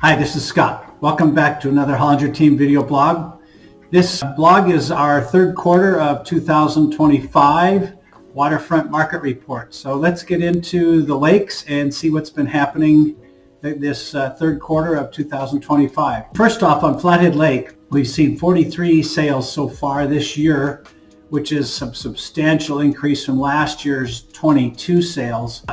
Hi, this is Scott. Welcome back to another Hollinger Team video blog. This blog is our third quarter of 2025 Waterfront Market Report. So let's get into the lakes and see what's been happening this third quarter of 2025. First off, on Flathead Lake, we've seen 43 sales so far this year, which is some substantial increase from last year's 22 sales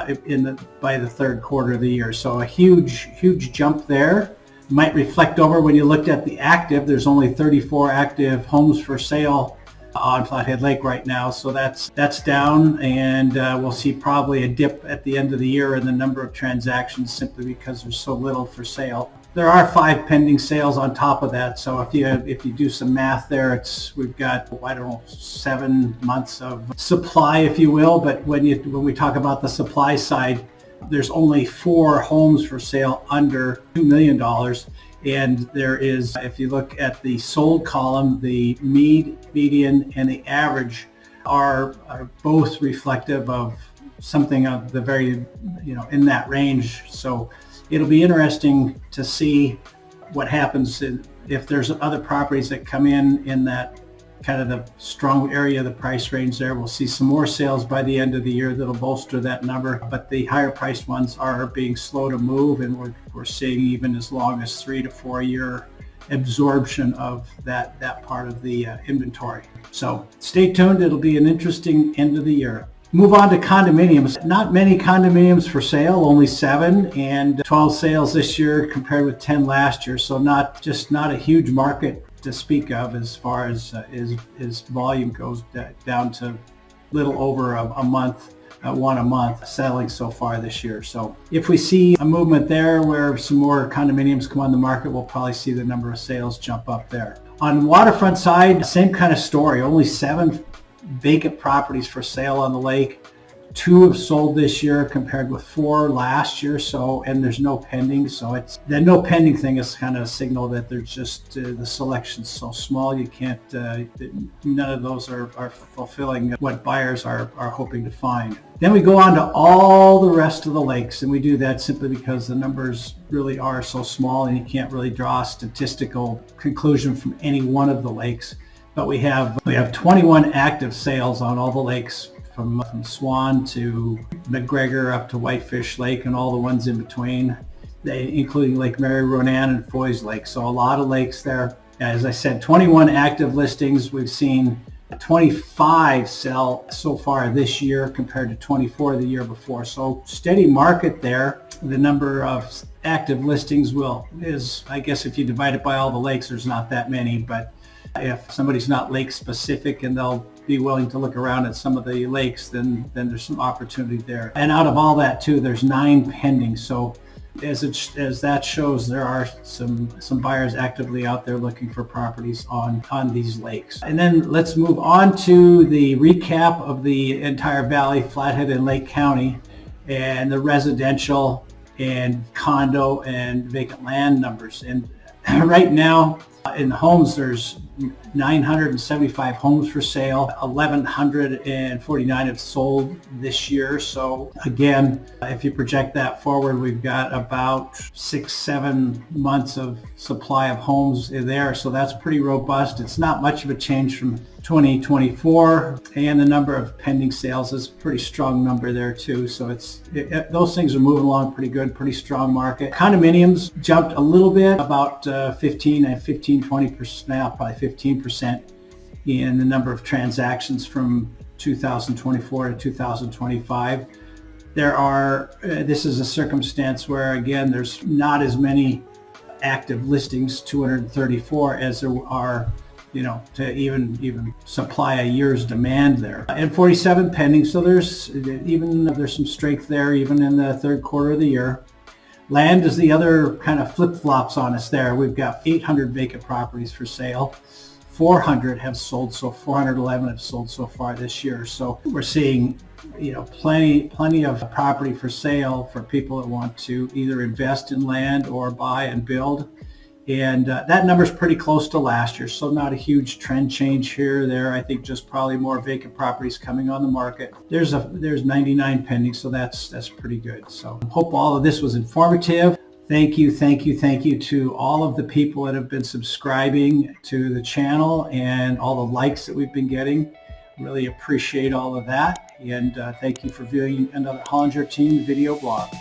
by the third quarter of the year. So a huge jump there. Might reflect over when you looked at the active. There's only 34 active homes for sale on Flathead Lake right now, so that's down, and we'll see probably a dip at the end of the year in the number of transactions simply because there's so little for sale. There are 5 pending sales on top of that, so if you do some math there, we've got 7 months of supply, if you will. But when we talk about the supply side, there's only 4 homes for sale under $2 million. And there is, if you look at the sold column, the median, and the average are both reflective of something of the very, in that range. So it'll be interesting to see what happens if there's other properties that come in that kind of the strong area of the price range there. We'll see some more sales by the end of the year that'll bolster that number, but the higher priced ones are being slow to move, and we're seeing even as long as 3 to 4 year absorption of that part of the inventory. So stay tuned, it'll be an interesting end of the year. Move on to condominiums. Not many condominiums for sale, only 7, and 12 sales this year compared with 10 last year. So not a huge market to speak of as far as volume goes, down to little over a month, one a month selling so far this year. So if we see a movement there where some more condominiums come on the market, we'll probably see the number of sales jump up there. On waterfront side, same kind of story, only 7 vacant properties for sale on the lake. 2 have sold this year compared with 4 last year. So, and there's no pending. So it's the no pending thing is kind of a signal that there's just the selection's so small. You can't, none of those are fulfilling what buyers are hoping to find. Then we go on to all the rest of the lakes, and we do that simply because the numbers really are so small and you can't really draw a statistical conclusion from any one of the lakes. But we have 21 active sales on all the lakes, from Swan to McGregor up to Whitefish Lake and all the ones in between, including Lake Mary, Ronan, and Foy's Lake. So a lot of lakes there. As I said, 21 active listings. We've seen 25 sell so far this year compared to 24 the year before. So steady market there. The number of active listings is, I guess if you divide it by all the lakes, there's not that many, but if somebody's not lake specific and they'll be willing to look around at some of the lakes, then there's some opportunity there. And out of all that too, there's 9 pending. So as that shows, there are some buyers actively out there looking for properties on these lakes. And then let's move on to the recap of the entire valley, Flathead and Lake County, and the residential and condo and vacant land numbers. And right now in the homes, there's 975 homes for sale. 1,149 have sold this year. So again, if you project that forward, we've got about 6-7 months of supply of homes there. So that's pretty robust. It's not much of a change from 2024, and the number of pending sales is a pretty strong number there too. So those things are moving along pretty good, pretty strong market. Condominiums jumped a little bit, about 20%, now probably 15% in the number of transactions from 2024 to 2025. This is a circumstance where, again, there's not as many active listings, 234, as there are to even supply a year's demand there, and 47 pending. So there's some strength there even in the third quarter of the year. Land is the other kind of flip-flops on us there. We've got 800 vacant properties for sale. 400 have sold, so 411 have sold so far this year. So we're seeing plenty of property for sale for people that want to either invest in land or buy and build. And that number is pretty close to last year, so not a huge trend change here or there. I think just probably more vacant properties coming on the market. There's 99 pending, so that's pretty good. So I hope all of this was informative. Thank you to all of the people that have been subscribing to the channel and all the likes that we've been getting. Really appreciate all of that. And thank you for viewing another Hollinger Team video blog.